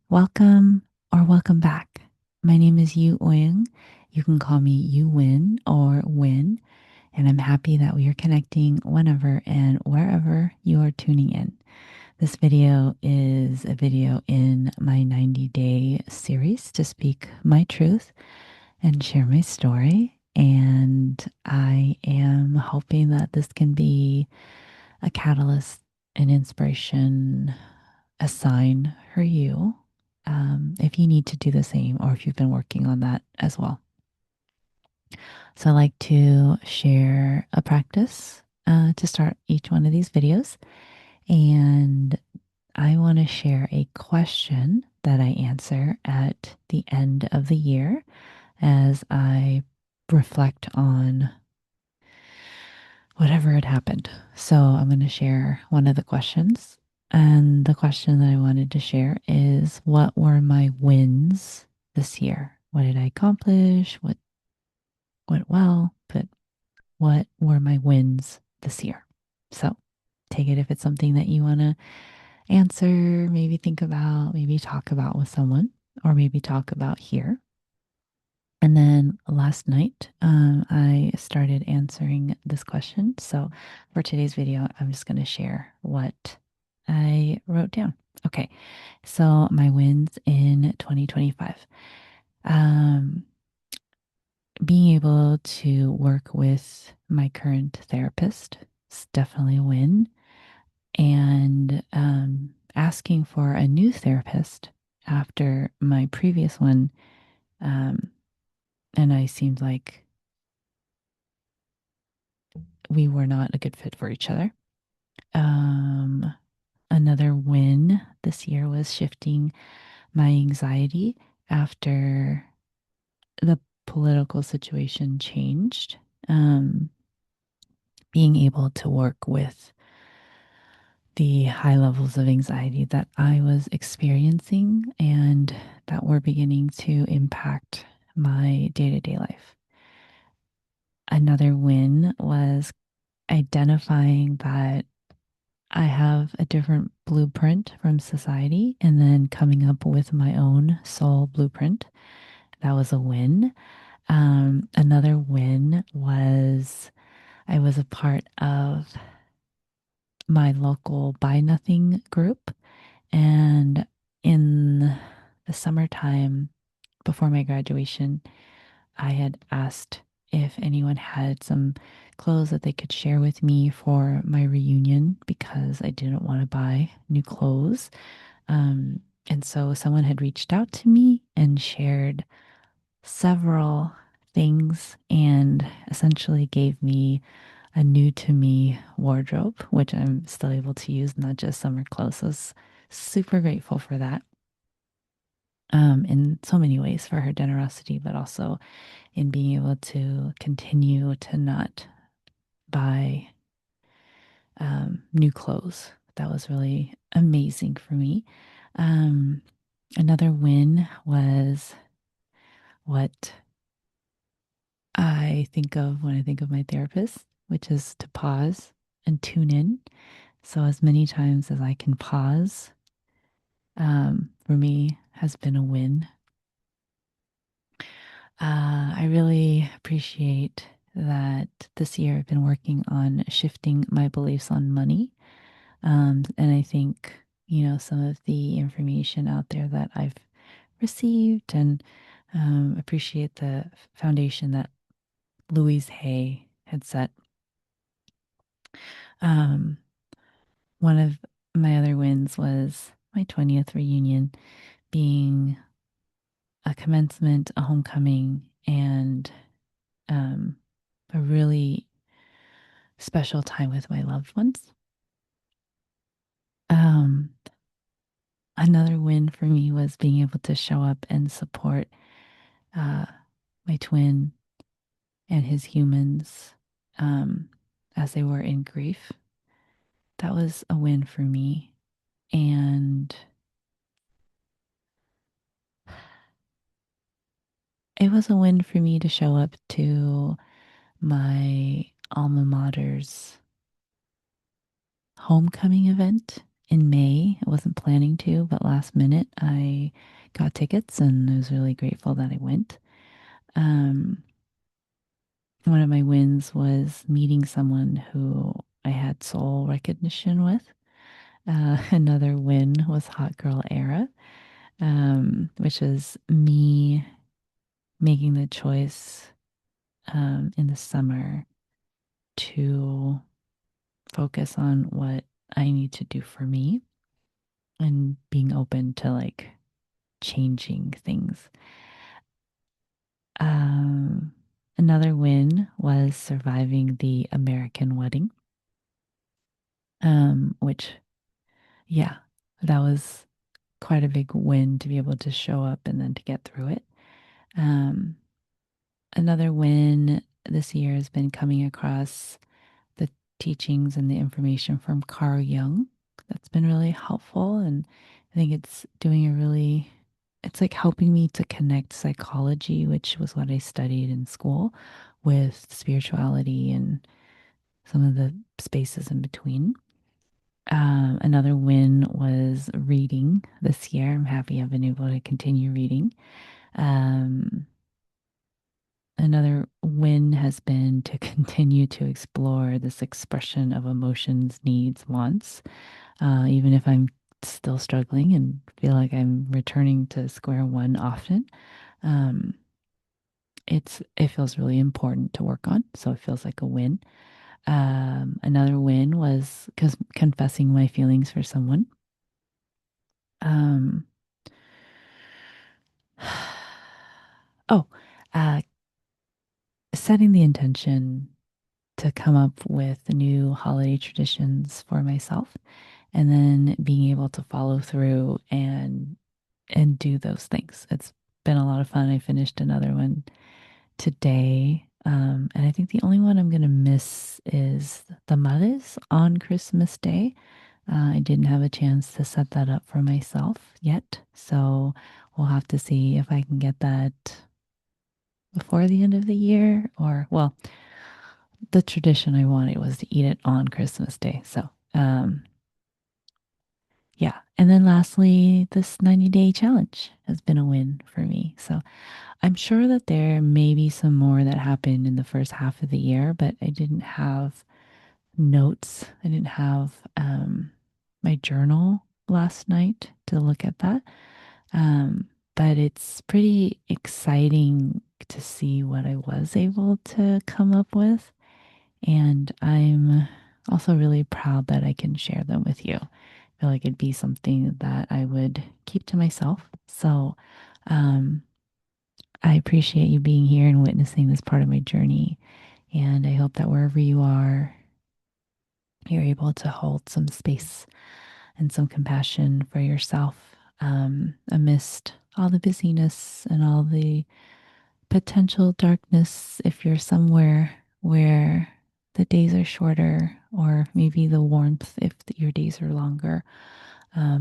Welcome or welcome back. My name is Yu Ouyang. You can call me Yu Win or Win, and I'm happy that we are connecting whenever and wherever you are tuning in. This video is a video in my 90-day series to speak my truth and share my story. And I am hoping that this can be a catalyst, an inspiration, a sign for you if you need to do the same or if you've been working on that as well. So, I like to share a practice to start each one of these videos. And I want to share a question that I answer at the end of the year as I reflect on whatever had happened. So I'm going to share one of the questions. And the question that I wanted to share is, what were my wins this year? What did I accomplish? What went well? But what were my wins this year? So take it if it's something that you want to answer, maybe think about, maybe talk about with someone, or maybe talk about here. And then last night, I started answering this question. So for today's video, I'm just going to share what I wrote down. Okay, so my wins in 2025. Um, Being able to work with my current therapist is definitely a win. And asking for a new therapist after my previous one, um, and I seemed like we were not a good fit for each other. Um, Another win this year was shifting my anxiety after the political situation changed. Being able to work with the high levels of anxiety that I was experiencing and that were beginning to impact my day to day life. Another win was identifying that I have a different blueprint from society and then coming up with my own soul blueprint. That was a win. Another win was I was a part of my local Buy Nothing group. And in the summertime before my graduation, I had asked if anyone had some clothes that they could share with me for my reunion because I didn't want to buy new clothes. And so someone had reached out to me and shared several things and essentially gave me a new to me wardrobe, which I'm still able to use, not just summer clothes. So I was super grateful for that in so many ways for her generosity, but also in being able to continue to not buy new clothes. That was really amazing for me. Um, Another win was what I think of when I think of my therapist, which is to pause and tune in. So, as many times as I can pause, for me, has been a win. I really appreciate that this year I've been working on shifting my beliefs on money. And I think, some of the information out there that I've received and appreciate the foundation that Louise Hay had set. Um, One of my other wins was my 20th reunion being a commencement, a homecoming, and um, a really special time with my loved ones. Um, Another win for me was being able to show up and support uh, my twin and his humans um, as they were in grief. That was a win for me. And it was a win for me to show up to my alma mater's homecoming event in May. I wasn't planning to, but last minute I got tickets and I was really grateful that I went. Um, One of my wins was meeting someone who I had soul recognition with. Another win was Hot Girl Era, which is me making the choice in the summer to focus on what I need to do for me and being open to like changing things. Um, Another win was surviving the American wedding, which, yeah, that was quite a big win to be able to show up and then to get through it. Um, Another win this year has been coming across the teachings and the information from Carl Jung. That's been really helpful. And I think it's doing a really, it's like helping me to connect psychology, which was what I studied in school, with spirituality and some of the spaces in between. Another win was reading this year. I'm happy I've been able to continue reading. Um, Another win has been to continue to explore this expression of emotions, needs, wants, even if I'm still struggling and feel like I'm returning to square one often. Um, it feels really important to work on, so it feels like a win. Another win was because confessing my feelings for someone. Um, oh, uh, Setting the intention to come up with new holiday traditions for myself and then being able to follow through and do those things. It's been a lot of fun. I finished another one today. And I think the only one I'm going to miss is the mothers on Christmas Day. I didn't have a chance to set that up for myself yet. So we'll have to see if I can get that before the end of the year or, well, the tradition I wanted was to eat it on Christmas Day. So, yeah. And then lastly, this 90-day challenge has been a win for me. So I'm sure that there may be some more that happened in the first half of the year, but I didn't have notes. I didn't have my journal last night to look at that. But it's pretty exciting to see what I was able to come up with. And I'm also really proud that I can share them with you. I feel like it'd be something that I would keep to myself. So um, I appreciate you being here and witnessing this part of my journey. And I hope that wherever you are, you're able to hold some space and some compassion for yourself amidst all the busyness and all the potential darkness if you're somewhere where the days are shorter, or maybe the warmth if your days are longer.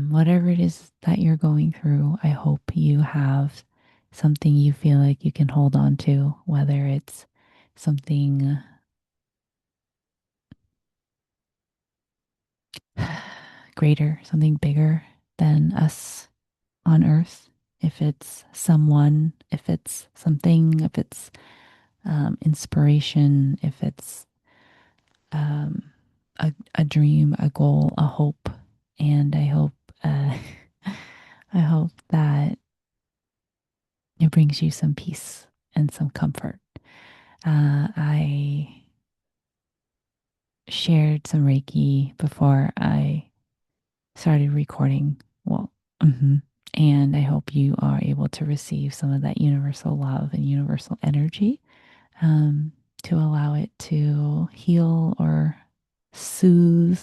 Whatever it is that you're going through, I hope you have something you feel like you can hold on to, whether it's something greater, something bigger than us on earth. If it's someone, if it's something, if it's inspiration, if it's um, a dream, a goal, a hope, and uh, I hope that it brings you some peace and some comfort. I shared some Reiki before I started recording. Well, and I hope you are able to receive some of that universal love and universal energy to allow it to heal or soothe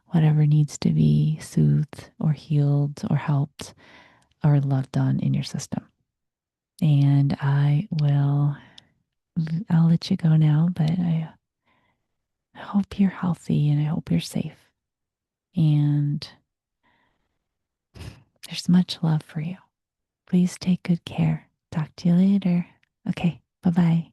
whatever needs to be soothed or healed or helped or loved on in your system. And I'll let you go now, but I hope you're healthy and I hope you're safe. And there's much love for you. Please take good care. Talk to you later. Okay, bye bye.